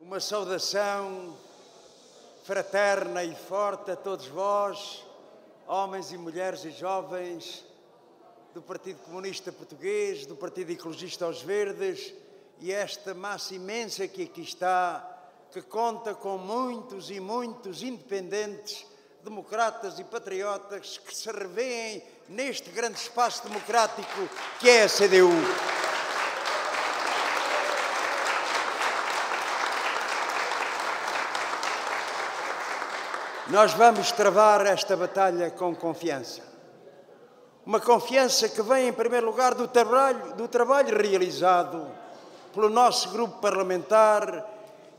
Uma saudação fraterna e forte a todos vós, homens e mulheres e jovens do Partido Comunista Português, do Partido Ecologista aos Verdes e esta massa imensa que aqui está, que conta com muitos e muitos independentes, democratas e patriotas que se revêem neste grande espaço democrático que é a CDU. Nós vamos travar esta batalha com confiança. Uma confiança que vem, em primeiro lugar, do trabalho realizado pelo nosso grupo parlamentar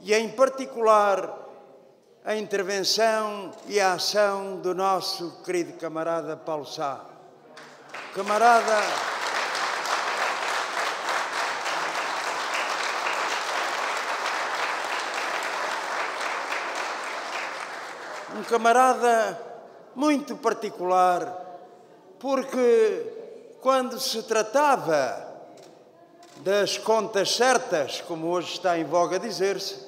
e, em particular, a intervenção e a ação do nosso querido camarada Paulo Sá. Um camarada muito particular, porque quando se tratava das contas certas, como hoje está em voga dizer-se,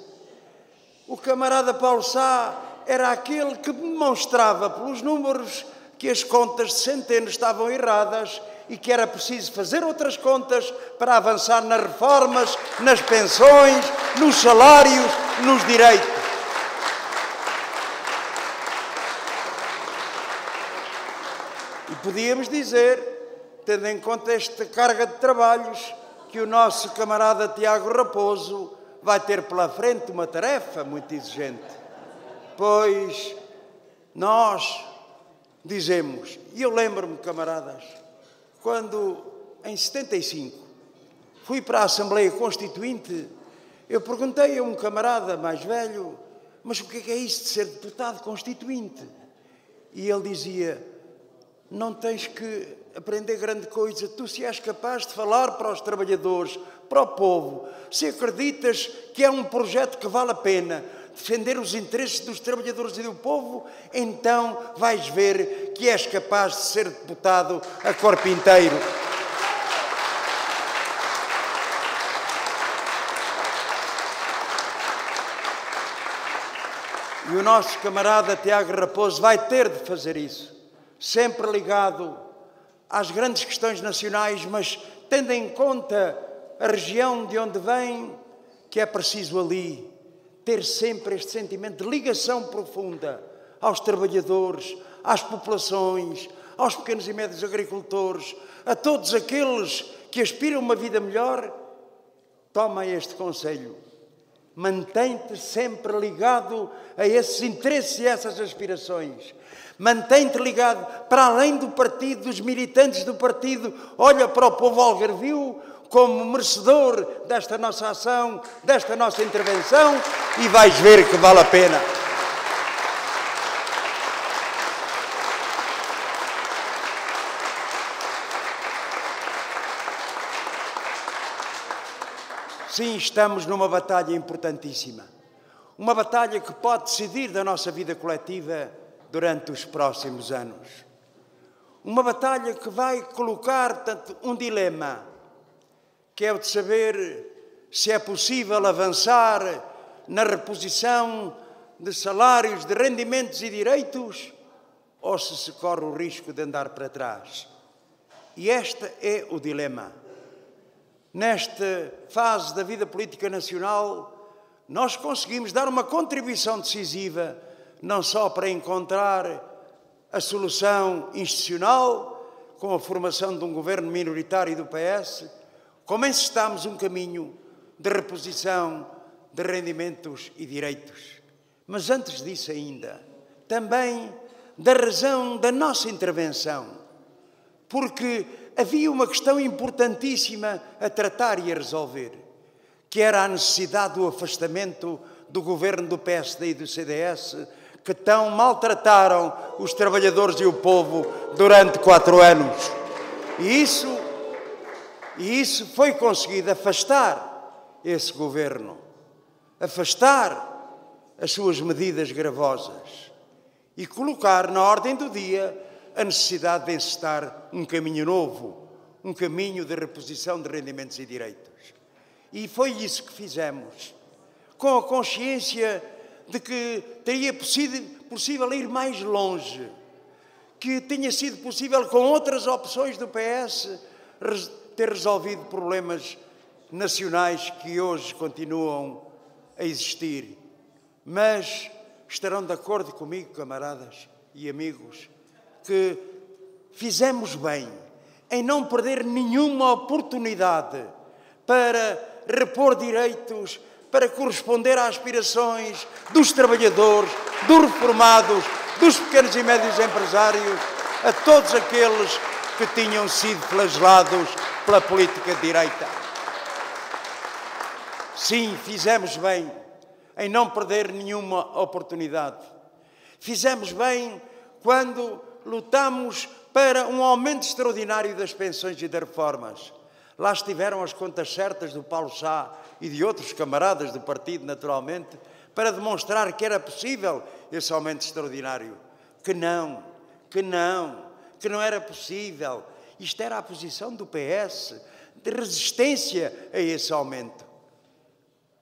o camarada Paulo Sá era aquele que demonstrava pelos números que as contas de Centeno estavam erradas e que era preciso fazer outras contas para avançar nas reformas, nas pensões, nos salários, nos direitos. E podíamos dizer, tendo em conta esta carga de trabalhos, que o nosso camarada Tiago Raposo vai ter pela frente uma tarefa muito exigente. Pois nós dizemos, e eu lembro-me, camaradas, quando em 75 fui para a Assembleia Constituinte, eu perguntei a um camarada mais velho, mas o que é isso de ser deputado constituinte? E ele dizia, não tens que aprender grande coisa, tu se és capaz de falar para os trabalhadores, para o povo, se acreditas que é um projeto que vale a pena defender os interesses dos trabalhadores e do povo, então vais ver que és capaz de ser deputado a corpo inteiro. E o nosso camarada Tiago Raposo vai ter de fazer isso, sempre ligado às grandes questões nacionais, mas tendo em conta a região de onde vem, que é preciso ali ter sempre este sentimento de ligação profunda aos trabalhadores, às populações, aos pequenos e médios agricultores, a todos aqueles que aspiram a uma vida melhor. Toma este conselho. Mantém-te sempre ligado a esses interesses e a essas aspirações. Mantém-te ligado para além do partido, dos militantes do partido. Olha para o povo algarvio como merecedor desta nossa ação, desta nossa intervenção e vais ver que vale a pena. Sim, estamos numa batalha importantíssima. Uma batalha que pode decidir da nossa vida coletiva durante os próximos anos. Uma batalha que vai colocar tanto um dilema, que é o de saber se é possível avançar na reposição de salários, de rendimentos e direitos, ou se corre o risco de andar para trás. E este é o dilema. Nesta fase da vida política nacional, nós conseguimos dar uma contribuição decisiva, não só para encontrar a solução institucional, com a formação de um governo minoritário do PS, como encestamos um caminho de reposição de rendimentos e direitos. Mas antes disso ainda, também da razão da nossa intervenção, porque havia uma questão importantíssima a tratar e a resolver, que era a necessidade do afastamento do governo do PSD e do CDS, que tão maltrataram os trabalhadores e o povo durante 4 anos. E isso foi conseguido, afastar esse governo, afastar as suas medidas gravosas e colocar na ordem do dia a necessidade de encetar um caminho novo, um caminho de reposição de rendimentos e direitos. E foi isso que fizemos. com a consciência de que teria possível ir mais longe, que tinha sido possível, com outras opções do PS, ter resolvido problemas nacionais que hoje continuam a existir. Mas estarão de acordo comigo, camaradas e amigos, que fizemos bem em não perder nenhuma oportunidade para repor direitos, para corresponder às aspirações dos trabalhadores, dos reformados, dos pequenos e médios empresários, a todos aqueles que tinham sido flagelados pela política de direita. Sim, fizemos bem em não perder nenhuma oportunidade. Fizemos bem quando lutamos para um aumento extraordinário das pensões e das reformas. Lá estiveram as contas certas do Paulo Sá e de outros camaradas do partido, naturalmente, para demonstrar que era possível esse aumento extraordinário. Que não era possível. Isto era a posição do PS, de resistência a esse aumento.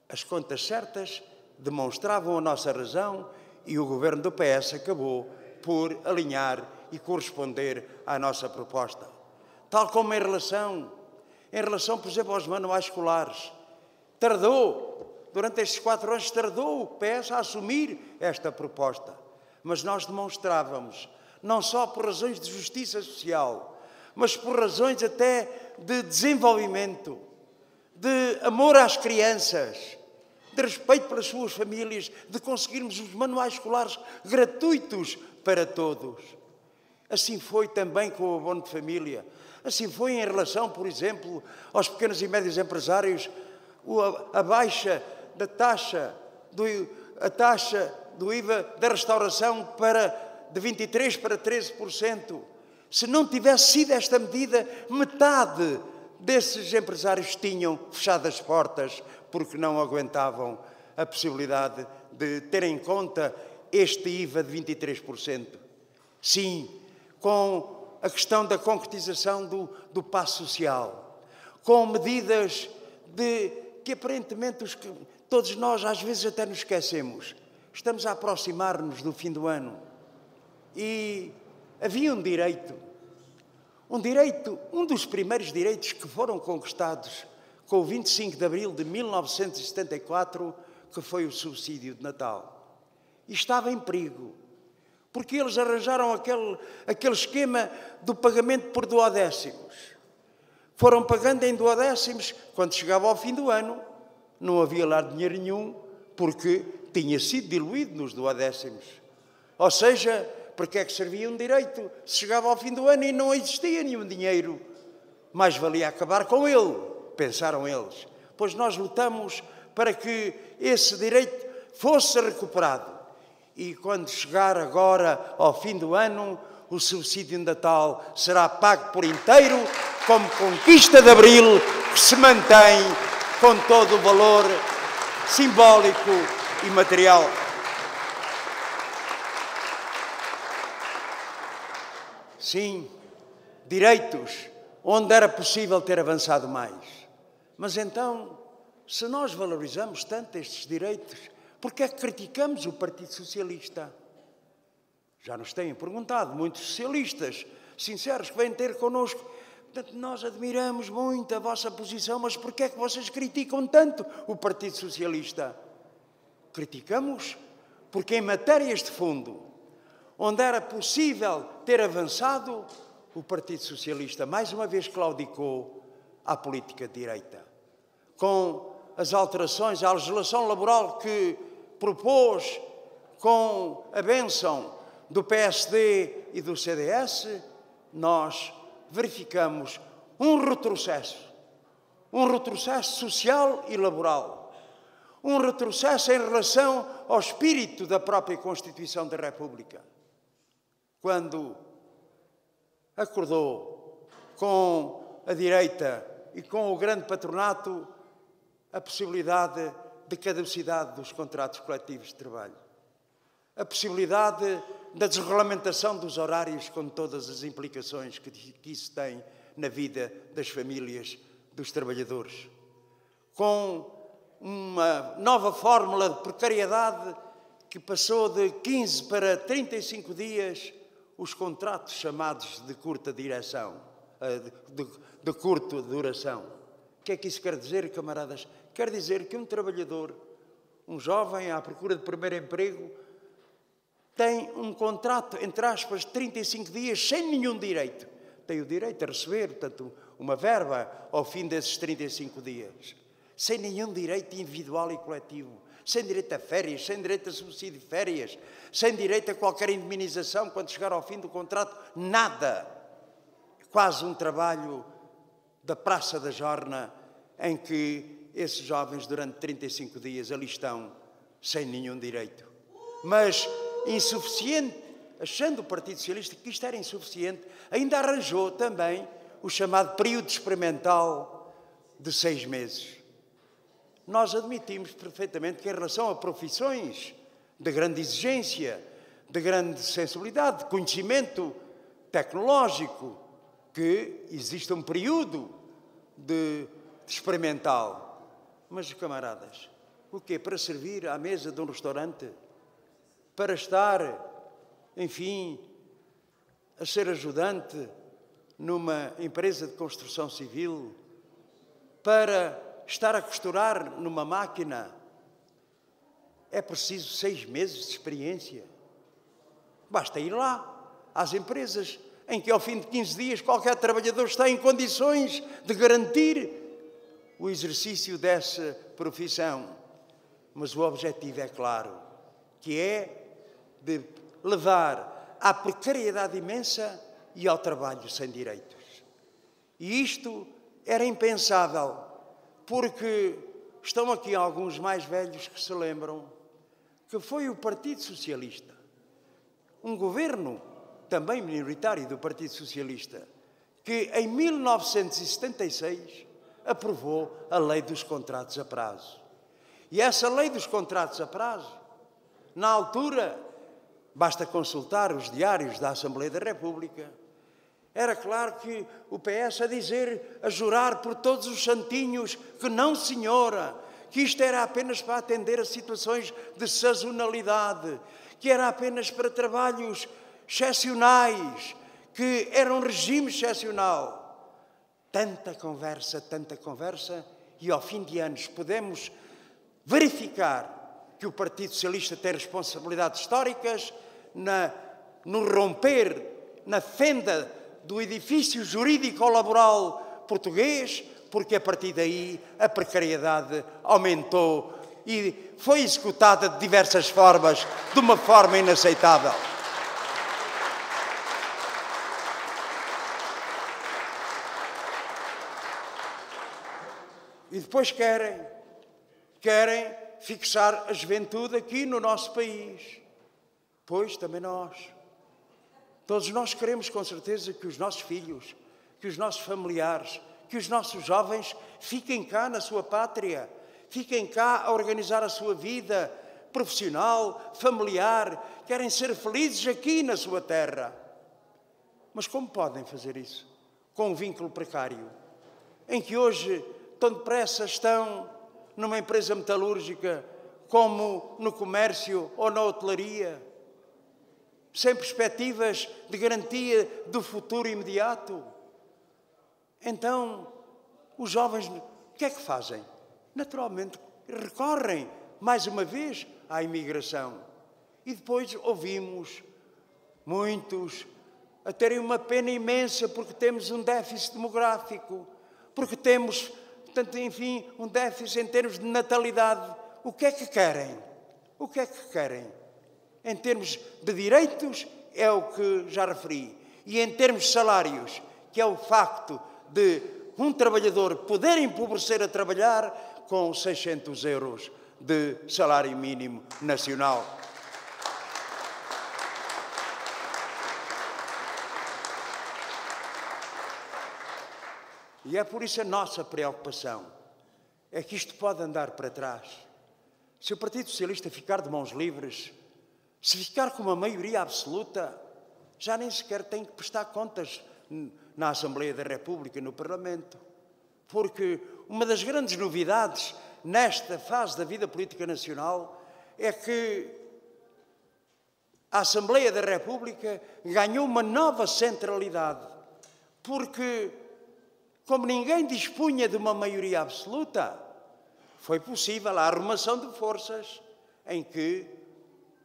As contas certas demonstravam a nossa razão e o governo do PS acabou por alinhar e corresponder à nossa proposta. Tal como em relação, por exemplo, aos manuais escolares. Durante estes 4 anos, tardou o PS a assumir esta proposta. Mas nós demonstrávamos, não só por razões de justiça social, mas por razões até de desenvolvimento, de amor às crianças, de respeito pelas suas famílias, de conseguirmos os manuais escolares gratuitos para todos. Assim foi também com o abono de família. Assim foi em relação, por exemplo, aos pequenos e médios empresários, a baixa da taxa do IVA da restauração de 23% para 13%. Se não tivesse sido esta medida, metade desses empresários tinham fechado as portas porque não aguentavam a possibilidade de ter em conta este IVA de 23%. Sim, com a questão da concretização do passo social, com medidas que aparentemente todos nós às vezes até nos esquecemos. Estamos a aproximar-nos do fim do ano e havia um direito, um dos primeiros direitos que foram conquistados com o 25 de abril de 1974, que foi o subsídio de Natal. E estava em perigo, porque eles arranjaram aquele esquema do pagamento por duodécimos. Foram pagando em duodécimos, quando chegava ao fim do ano, não havia lá dinheiro nenhum, porque tinha sido diluído nos duodécimos. Ou seja, para que é que servia um direito? Se chegava ao fim do ano e não existia nenhum dinheiro, mais valia acabar com ele, pensaram eles. Pois nós lutamos para que esse direito fosse recuperado. E quando chegar agora ao fim do ano, o subsídio de Natal será pago por inteiro, como conquista de Abril, que se mantém com todo o valor simbólico e material. Sim, direitos onde era possível ter avançado mais. Mas então, se nós valorizamos tanto estes direitos, por que é que criticamos o Partido Socialista? Já nos têm perguntado muitos socialistas sinceros que vêm ter connosco. Portanto, nós admiramos muito a vossa posição, mas por que é que vocês criticam tanto o Partido Socialista? Criticamos porque em matérias de fundo, onde era possível ter avançado, o Partido Socialista mais uma vez claudicou à política de direita. Com as alterações à legislação laboral que propôs, com a bênção do PSD e do CDS, nós verificamos um retrocesso social e laboral, um retrocesso em relação ao espírito da própria Constituição da República. Quando acordou com a direita e com o grande patronato a possibilidade de caducidade dos contratos coletivos de trabalho, a possibilidade da desregulamentação dos horários, com todas as implicações que isso tem na vida das famílias dos trabalhadores, com uma nova fórmula de precariedade que passou de 15 para 35 dias os contratos chamados de curta direção, de curta duração. O que é que isso quer dizer, camaradas? Quer dizer que um trabalhador, um jovem à procura de primeiro emprego, tem um contrato, entre aspas, de 35 dias sem nenhum direito. Tem o direito a receber, portanto, uma verba ao fim desses 35 dias. Sem nenhum direito individual e coletivo. Sem direito a férias, sem direito a subsídio de férias, sem direito a qualquer indemnização quando chegar ao fim do contrato. Nada. Quase um trabalho da Praça da Jorna em que esses jovens durante 35 dias ali estão sem nenhum direito. Mas insuficiente, achando o Partido Socialista que isto era insuficiente, ainda arranjou também o chamado período experimental de 6 meses. Nós admitimos perfeitamente que em relação a profissões de grande exigência, de grande sensibilidade, de conhecimento tecnológico, que existe um período de experimental. Mas, camaradas, o quê? Para servir à mesa de um restaurante? Para estar, enfim, a ser ajudante numa empresa de construção civil? Para estar a costurar numa máquina? É preciso 6 meses de experiência. Basta ir lá às empresas em que ao fim de 15 dias qualquer trabalhador está em condições de garantir o exercício dessa profissão. Mas o objetivo é claro, que é de levar à precariedade imensa e ao trabalho sem direitos. E isto era impensável, porque estão aqui alguns mais velhos que se lembram que foi o Partido Socialista, um governo também minoritário do Partido Socialista, que em 1976 aprovou a Lei dos Contratos a Prazo. E essa Lei dos Contratos a Prazo, na altura, basta consultar os diários da Assembleia da República, era claro que o PS a dizer, a jurar por todos os santinhos que não, senhora, que isto era apenas para atender a situações de sazonalidade, que era apenas para trabalhos excepcionais, que era um regime excepcional. Tanta conversa, e ao fim de anos podemos verificar que o Partido Socialista tem responsabilidades históricas no romper, na fenda do edifício jurídico-laboral português, porque a partir daí a precariedade aumentou e foi executada de diversas formas, de uma forma inaceitável. E depois querem fixar a juventude aqui no nosso país. Pois, também nós. Todos nós queremos, com certeza, que os nossos filhos, que os nossos familiares, que os nossos jovens fiquem cá na sua pátria, fiquem cá a organizar a sua vida profissional, familiar, querem ser felizes aqui na sua terra. Mas como podem fazer isso? Com um vínculo precário, em que hoje tão depressa estão numa empresa metalúrgica, como no comércio ou na hotelaria, sem perspectivas de garantia do futuro imediato. Então, os jovens, o que é que fazem? Naturalmente, recorrem, mais uma vez, à imigração. E depois ouvimos muitos a terem uma pena imensa porque temos um déficit demográfico, porque temos, portanto, enfim, um déficit em termos de natalidade. O que é que querem? O que é que querem? Em termos de direitos, é o que já referi. E em termos de salários, que é o facto de um trabalhador poder empobrecer a trabalhar com 600 euros de salário mínimo nacional. E é por isso a nossa preocupação. É que isto pode andar para trás. Se o Partido Socialista ficar de mãos livres, se ficar com uma maioria absoluta, já nem sequer tem que prestar contas na Assembleia da República, no Parlamento. Porque uma das grandes novidades nesta fase da vida política nacional é que a Assembleia da República ganhou uma nova centralidade, porque, como ninguém dispunha de uma maioria absoluta, foi possível a arrumação de forças em que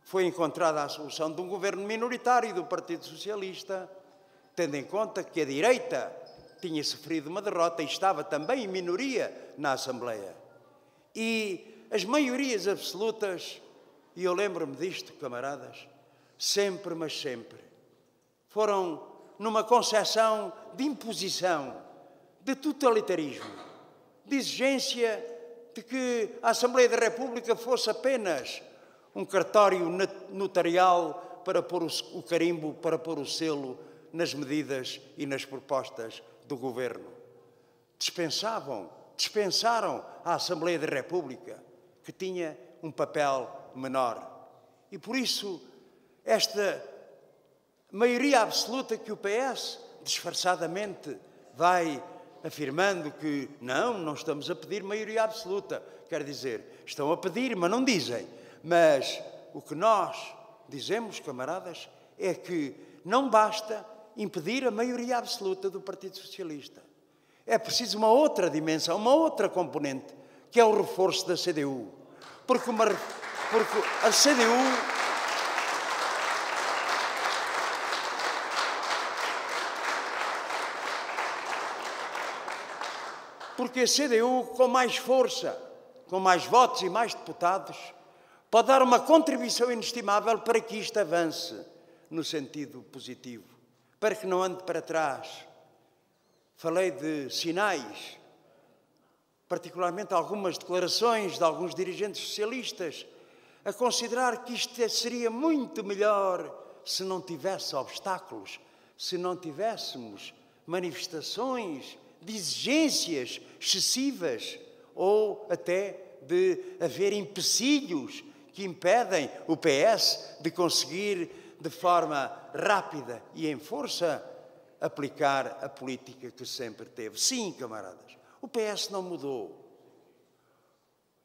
foi encontrada a solução de um governo minoritário do Partido Socialista, tendo em conta que a direita tinha sofrido uma derrota e estava também em minoria na Assembleia. E as maiorias absolutas, e eu lembro-me disto, camaradas, sempre, mas sempre, foram numa concepção de imposição, de totalitarismo, de exigência de que a Assembleia da República fosse apenas um cartório notarial para pôr o carimbo, para pôr o selo nas medidas e nas propostas do governo. Dispensaram a Assembleia da República, que tinha um papel menor. E por isso, esta maioria absoluta que o PS, disfarçadamente, vai afirmando que não estamos a pedir maioria absoluta. Quer dizer, estão a pedir, mas não dizem. Mas o que nós dizemos, camaradas, é que não basta impedir a maioria absoluta do Partido Socialista. É preciso uma outra dimensão, uma outra componente, que é o reforço da CDU. Porque a CDU... Porque a CDU, com mais força, com mais votos e mais deputados, pode dar uma contribuição inestimável para que isto avance no sentido positivo, para que não ande para trás. Falei de sinais, particularmente algumas declarações de alguns dirigentes socialistas, a considerar que isto seria muito melhor se não tivesse obstáculos, se não tivéssemos manifestações de exigências excessivas ou até de haver empecilhos que impedem o PS de conseguir de forma rápida e em força aplicar a política que sempre teve. Sim, camaradas, o PS não mudou.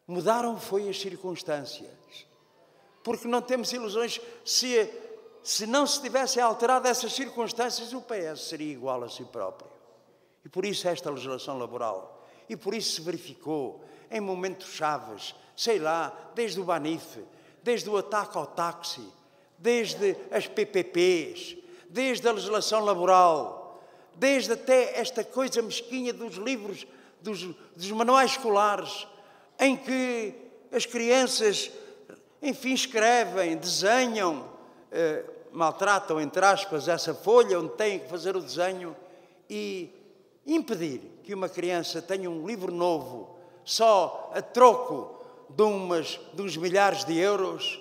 Mudaram foi as circunstâncias. Porque não temos ilusões, se não se tivessem alterado essas circunstâncias, o PS seria igual a si próprio. E por isso esta legislação laboral, e por isso se verificou em momentos chaves, sei lá, desde o Banif, desde o ataque ao táxi, desde as PPPs, desde a legislação laboral, desde até esta coisa mesquinha dos livros, dos manuais escolares, em que as crianças, enfim, escrevem, desenham, maltratam, entre aspas, essa folha onde têm que fazer o desenho e impedir que uma criança tenha um livro novo só a troco de uns milhares de euros,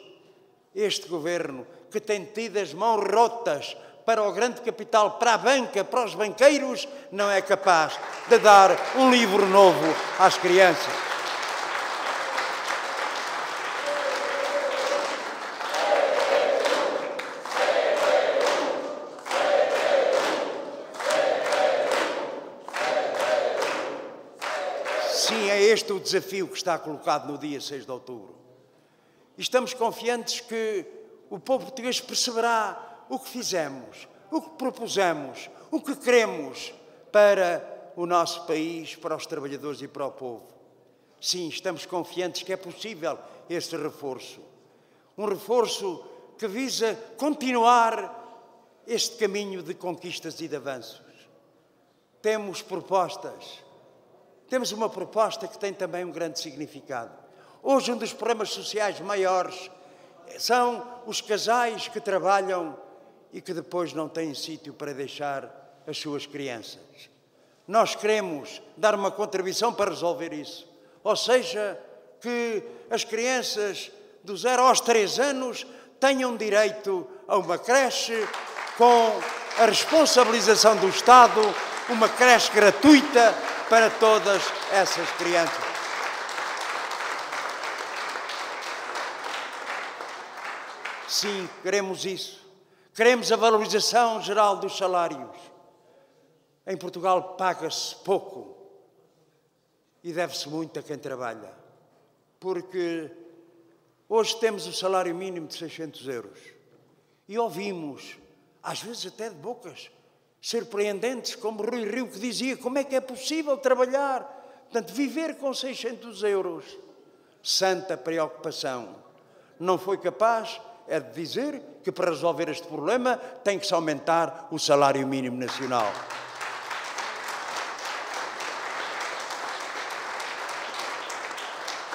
este governo, que tem tido as mãos rotas para o grande capital, para a banca, para os banqueiros, não é capaz de dar um livro novo às crianças. Sim, é este o desafio que está colocado no dia 6 de outubro. E estamos confiantes que o povo português perceberá o que fizemos, o que propusemos, o que queremos para o nosso país, para os trabalhadores e para o povo. Sim, estamos confiantes que é possível este reforço. Um reforço que visa continuar este caminho de conquistas e de avanços. Temos propostas. Temos uma proposta que tem também um grande significado. Hoje, um dos problemas sociais maiores são os casais que trabalham e que depois não têm sítio para deixar as suas crianças. Nós queremos dar uma contribuição para resolver isso. Ou seja, que as crianças do 0 aos 3 anos tenham direito a uma creche com a responsabilização do Estado, uma creche gratuita para todas essas crianças. Sim, queremos isso. Queremos a valorização geral dos salários. Em Portugal paga-se pouco e deve-se muito a quem trabalha. porque hoje temos o salário mínimo de 600 euros e ouvimos, às vezes até de bocas surpreendentes, como Rui Rio, que dizia como é que é possível trabalhar, portanto, viver com 600 euros. Santa preocupação. Não foi capaz, é de dizer, que para resolver este problema tem que se aumentar o salário mínimo nacional.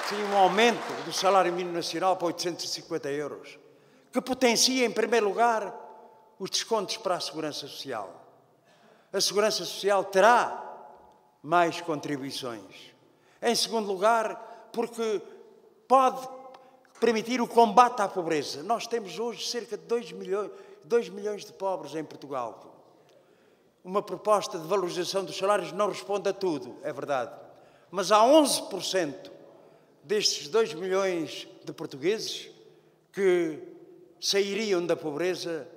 Sim, um aumento do salário mínimo nacional para 850 euros, que potencia, em primeiro lugar, os descontos para a Segurança Social. A Segurança Social terá mais contribuições. Em segundo lugar, porque pode permitir o combate à pobreza. Nós temos hoje cerca de 2 milhões de pobres em Portugal. Uma proposta de valorização dos salários não responde a tudo, é verdade. Mas há 11% destes 2 milhões de portugueses que sairiam da pobreza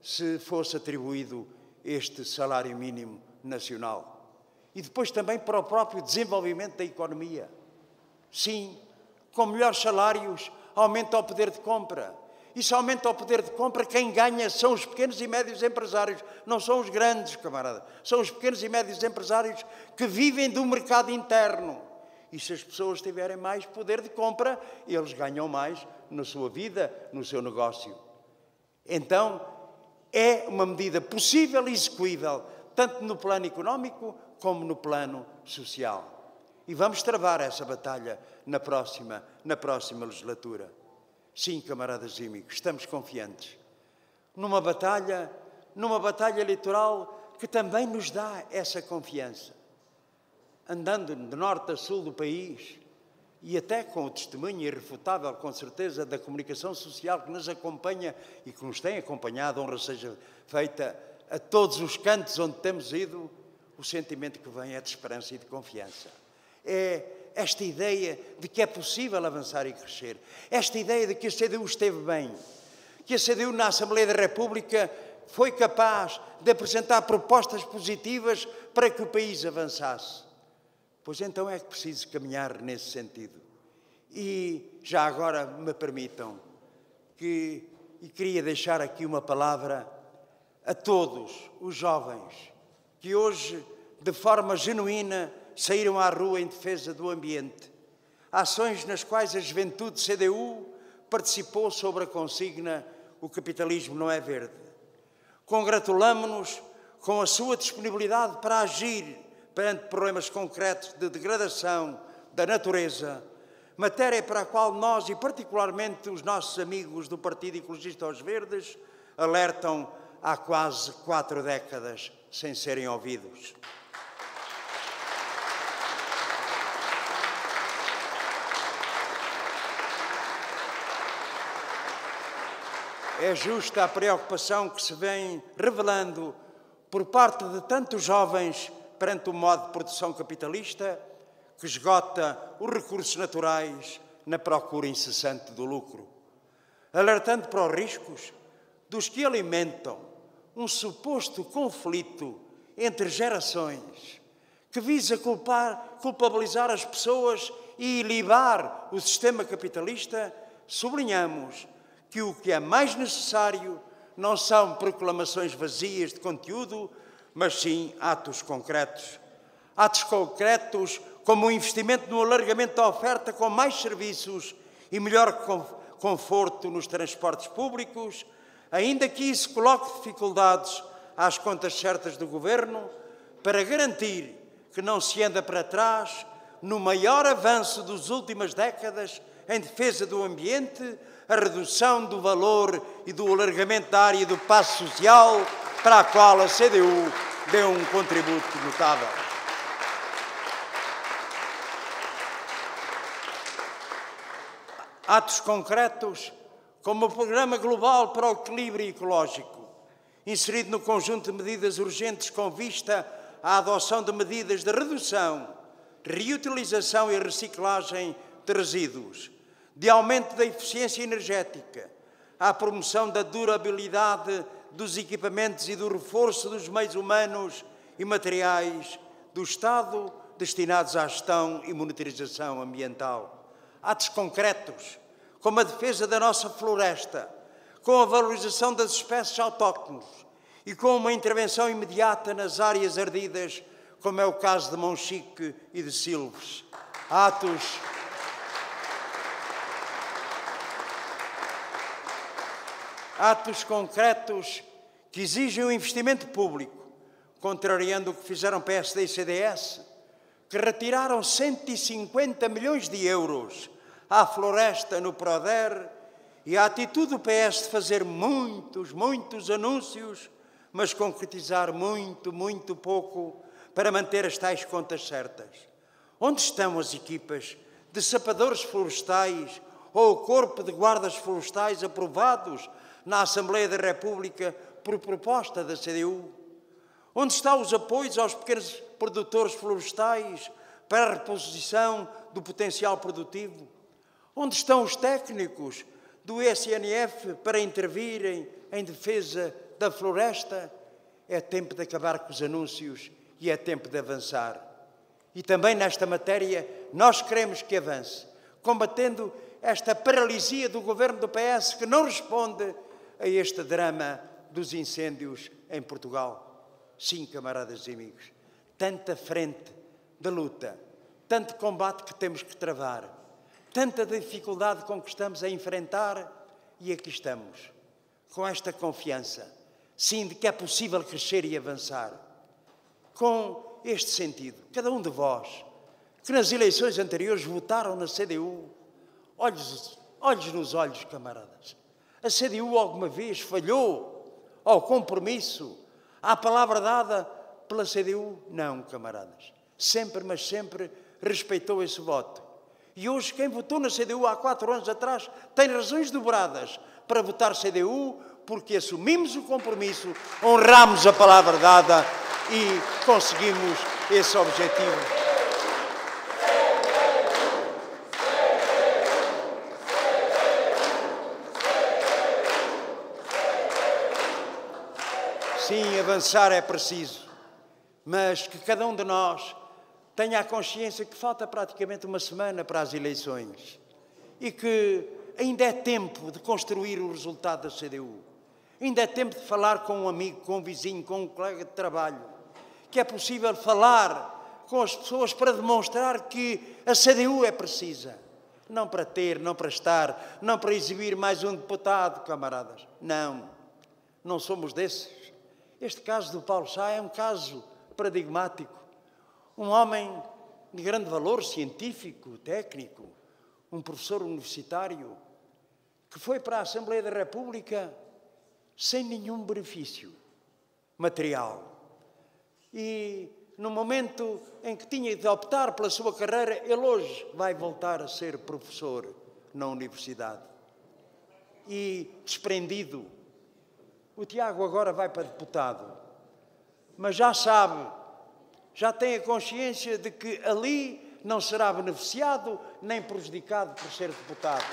se fosse atribuído este salário mínimo nacional. E depois também para o próprio desenvolvimento da economia. Sim, com melhores salários aumenta o poder de compra. E se aumenta o poder de compra, quem ganha são os pequenos e médios empresários, não são os grandes, camarada. São os pequenos e médios empresários que vivem do mercado interno. E se as pessoas tiverem mais poder de compra, eles ganham mais na sua vida, no seu negócio. Então, é uma medida possível e execuível, tanto no plano económico como no plano social. E vamos travar essa batalha na próxima legislatura. Sim, camaradas e amigos, estamos confiantes. Numa batalha eleitoral que também nos dá essa confiança. Andando de norte a sul do país e até com o testemunho irrefutável, com certeza, da comunicação social que nos acompanha e que nos tem acompanhado, honra seja feita a todos os cantos onde temos ido, o sentimento que vem é de esperança e de confiança. É esta ideia de que é possível avançar e crescer. Esta ideia de que a CDU esteve bem, que a CDU na Assembleia da República foi capaz de apresentar propostas positivas para que o país avançasse. Pois então é que preciso caminhar nesse sentido. E já agora me permitam e queria deixar aqui uma palavra a todos os jovens que hoje, de forma genuína, saíram à rua em defesa do ambiente. Ações nas quais a juventude CDU participou sobre a consigna "O capitalismo não é verde". Congratulamo-nos com a sua disponibilidade para agir perante problemas concretos de degradação da natureza, matéria para a qual nós, e particularmente os nossos amigos do Partido Ecologista aos Verdes, alertam há quase 4 décadas sem serem ouvidos. É justa a preocupação que se vem revelando por parte de tantos jovens perante o modo de produção capitalista que esgota os recursos naturais na procura incessante do lucro, alertando para os riscos dos que alimentam um suposto conflito entre gerações que visa culpabilizar as pessoas e ilibar o sistema capitalista. Sublinhamos que o que é mais necessário não são proclamações vazias de conteúdo, mas sim atos concretos. Atos concretos como o investimento no alargamento da oferta com mais serviços e melhor conforto nos transportes públicos, ainda que isso coloque dificuldades às contas certas do Governo, para garantir que não se anda para trás no maior avanço das últimas décadas em defesa do ambiente, a redução do valor e do alargamento da área do passo social, para a qual a CDU deu um contributo notável. Atos concretos, como o Programa Global para o Equilíbrio Ecológico, inserido no conjunto de medidas urgentes com vista à adoção de medidas de redução, reutilização e reciclagem de resíduos, de aumento da eficiência energética, à promoção da durabilidade dos equipamentos e do reforço dos meios humanos e materiais do Estado destinados à gestão e monitorização ambiental, atos concretos, como a defesa da nossa floresta, com a valorização das espécies autóctones e com uma intervenção imediata nas áreas ardidas, como é o caso de Monchique e de Silves. Atos concretos que exigem um investimento público, contrariando o que fizeram PSD e CDS, que retiraram 150 milhões de euros à floresta no Proder, e a atitude do PS de fazer muitos anúncios, mas concretizar muito pouco para manter as tais contas certas. Onde estão as equipas de sapadores florestais ou o corpo de guardas florestais aprovados na Assembleia da República por proposta da CDU? Onde estão os apoios aos pequenos produtores florestais para a reposição do potencial produtivo? Onde estão os técnicos do SNF para intervirem em defesa da floresta? É tempo de acabar com os anúncios e é tempo de avançar. E também nesta matéria nós queremos que avance, combatendo esta paralisia do governo do PS que não responde a este drama dos incêndios em Portugal. Sim, camaradas e amigos, tanta frente de luta, tanto combate que temos que travar, tanta dificuldade com que estamos a enfrentar, e aqui estamos, com esta confiança, sim, de que é possível crescer e avançar. Com este sentido, cada um de vós, que nas eleições anteriores votaram na CDU, olhos nos olhos, camaradas. A CDU alguma vez falhou ao compromisso, à palavra dada pela CDU? Não, camaradas. Sempre, mas sempre respeitou esse voto. E hoje quem votou na CDU há 4 anos atrás tem razões dobradas para votar CDU, porque assumimos o compromisso, honramos a palavra dada e conseguimos esse objetivo. Sim, avançar é preciso, mas que cada um de nós tenha a consciência que falta praticamente uma semana para as eleições e que ainda é tempo de construir o resultado da CDU. Ainda é tempo de falar com um amigo, com um vizinho, com um colega de trabalho, que é possível falar com as pessoas para demonstrar que a CDU é precisa. Não para ter, não para estar, não para exibir mais um deputado, camaradas. Não somos desses. Este caso do Paulo Sá é um caso paradigmático. Um homem de grande valor científico, técnico, um professor universitário, que foi para a Assembleia da República sem nenhum benefício material. E no momento em que tinha de optar pela sua carreira, ele hoje vai voltar a ser professor na universidade. E desprendido. O Tiago agora vai para deputado, mas já sabe, já tem a consciência de que ali não será beneficiado nem prejudicado por ser deputado.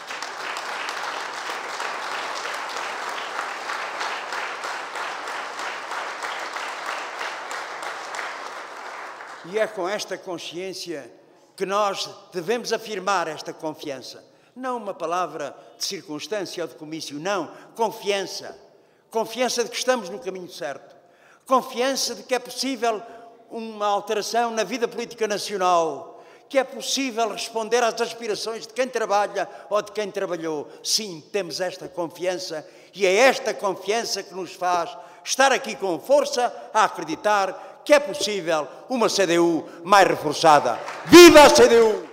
E é com esta consciência que nós devemos afirmar esta confiança. Não uma palavra de circunstância ou de comício, não, confiança. Confiança de que estamos no caminho certo. Confiança de que é possível uma alteração na vida política nacional. Que é possível responder às aspirações de quem trabalha ou de quem trabalhou. Sim, temos esta confiança e é esta confiança que nos faz estar aqui com força a acreditar que é possível uma CDU mais reforçada. Viva a CDU!